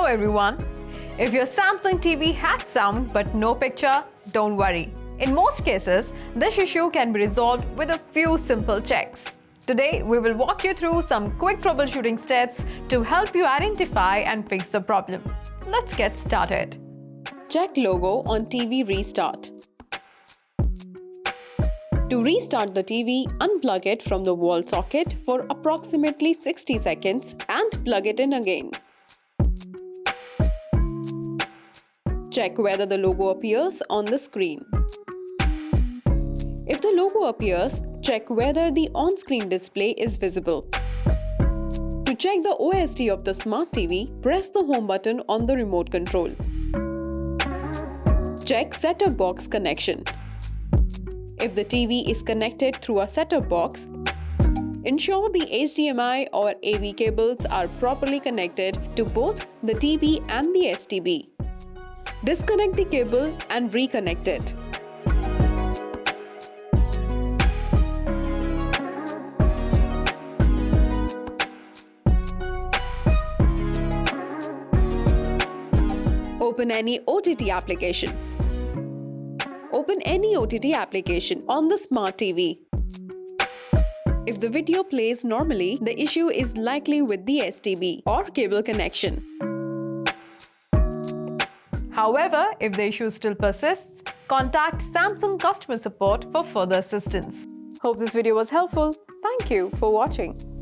everyone. If your Samsung TV has sound but no picture, don't worry. In most cases, this issue can be resolved with a few simple checks. Today, we will walk you through some quick troubleshooting steps to help you identify and fix the problem. Let's get started. Check logo on TV restart. To restart the TV, unplug it from the wall socket for approximately 60 seconds and plug it in again. Check whether the logo appears on the screen. If the logo appears, check whether the on-screen display is visible. To check the OSD of the smart TV, press the home button on the remote control. Check set-top box connection. If the TV is connected through a set-top box, ensure the HDMI or AV cables are properly connected to both the TV and the STB. Disconnect the cable and reconnect it. Open any OTT application. Open any OTT application on the smart TV. If the video plays normally, the issue is likely with the STB or cable connection. However, if the issue still persists, contact Samsung customer support for further assistance. Hope this video was helpful. Thank you for watching.